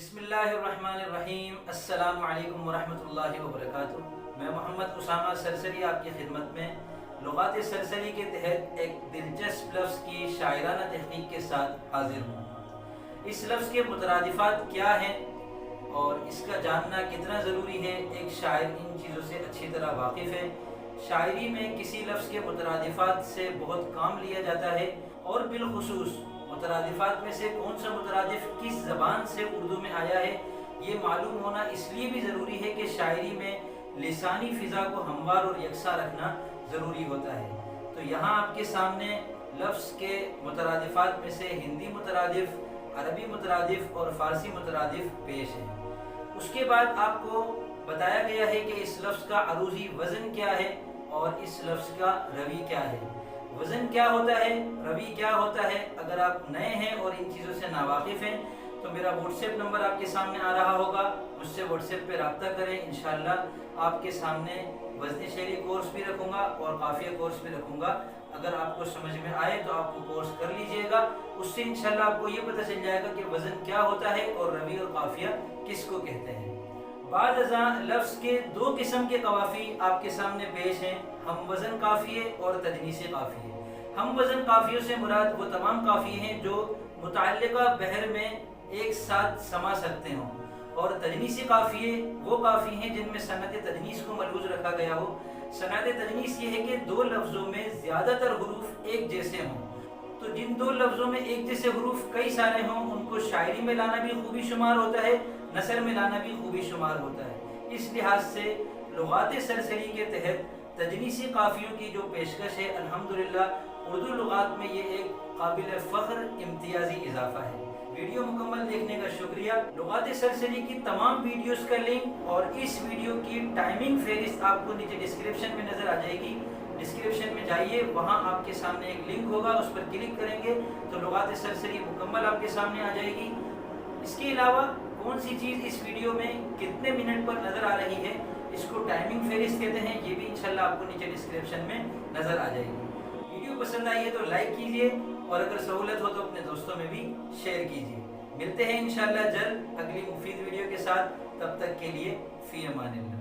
بسم اللہ الرحمن الرحیم۔ السلام علیکم ورحمۃ اللہ وبرکاتہ۔ میں محمد اسامہ سرسری آپ کی خدمت میں لغات سرسری کے تحت ایک دلچسپ لفظ کی شاعرانہ تحقیق کے ساتھ حاضر ہوں۔ اس لفظ کے مترادفات کیا ہیں اور اس کا جاننا کتنا ضروری ہے، ایک شاعر ان چیزوں سے اچھی طرح واقف ہے۔ شاعری میں کسی لفظ کے مترادفات سے بہت کام لیا جاتا ہے، اور بالخصوص مترادفات میں سے کون سا مترادف کس زبان سے اردو میں آیا ہے، یہ معلوم ہونا اس لیے بھی ضروری ہے کہ شاعری میں لسانی فضا کو ہموار اور یکساں رکھنا ضروری ہوتا ہے۔ تو یہاں آپ کے سامنے لفظ کے مترادفات میں سے ہندی مترادف، عربی مترادف اور فارسی مترادف پیش ہیں۔ اس کے بعد آپ کو بتایا گیا ہے کہ اس لفظ کا عروضی وزن کیا ہے اور اس لفظ کا روی کیا ہے۔ وزن کیا ہوتا ہے، روی کیا ہوتا ہے، اگر آپ نئے ہیں اور ان چیزوں سے ناواقف ہیں تو میرا واٹس ایپ نمبر آپ کے سامنے آ رہا ہوگا، مجھ سے واٹس ایپ پہ رابطہ کریں۔ انشاءاللہ آپ کے سامنے وزن شعری کورس بھی رکھوں گا اور قافیہ کورس بھی رکھوں گا۔ اگر آپ کو سمجھ میں آئے تو آپ کو کورس کر لیجئے گا، اس سے انشاءاللہ آپ کو یہ پتہ چل جائے گا کہ وزن کیا ہوتا ہے اور روی اور قافیہ کس کو کہتے ہیں۔ بعد ازاں لفظ کے دو قسم کے قوافی آپ کے سامنے پیش ہیں، ہم وزن قافیے اور تجنیسی قافیے۔ ہم وزن قافیوں سے مراد وہ تمام قافیے ہیں جو متعلقہ بحر میں ایک ساتھ سما سکتے ہوں، اور تجنیسی قافیے وہ قافی ہیں جن میں صنعت تجنیس کو ملحوظ رکھا گیا ہو۔ صنعت تجنیس یہ ہے کہ دو لفظوں میں زیادہ تر حروف ایک جیسے ہوں، تو جن دو لفظوں میں ایک جیسے حروف کئی سارے ہوں ان کو شاعری میں لانا بھی خوبی شمار ہوتا ہے، نثر میں لانا بھی خوبی شمار ہوتا ہے۔ اس لحاظ سے لغات سرسری کے تحت تجنیسی قافیوں کی جو پیشکش ہے، الحمدللہ اردو لغات میں یہ ایک قابل فخر امتیازی اضافہ ہے۔ ویڈیو مکمل دیکھنے کا شکریہ۔ لغات سرسری کی تمام ویڈیوز کا لنک اور اس ویڈیو کی ٹائمنگ فہرست آپ کو نیچے ڈسکرپشن میں نظر آ جائے گی۔ ڈسکرپشن میں جائیے، وہاں آپ کے سامنے ایک لنک ہوگا، اس پر کلک کریں گے تو لغات سرسری مکمل آپ کے سامنے آ جائے گی۔ اس کے علاوہ کون سی چیز اس ویڈیو میں کتنے منٹ پر نظر آ رہی ہے، اس کو ٹائمنگ فہرست کہتے ہیں، یہ بھی انشاءاللہ آپ کو نیچے ڈسکرپشن میں نظر آ جائے گی۔ ویڈیو پسند آئی ہے تو لائک کیجئے، اور اگر سہولت ہو تو اپنے دوستوں میں بھی شیئر کیجئے۔ ملتے ہیں انشاءاللہ جلد اگلی مفید ویڈیو کے ساتھ، تب تک کے لیے فی امان اللہ۔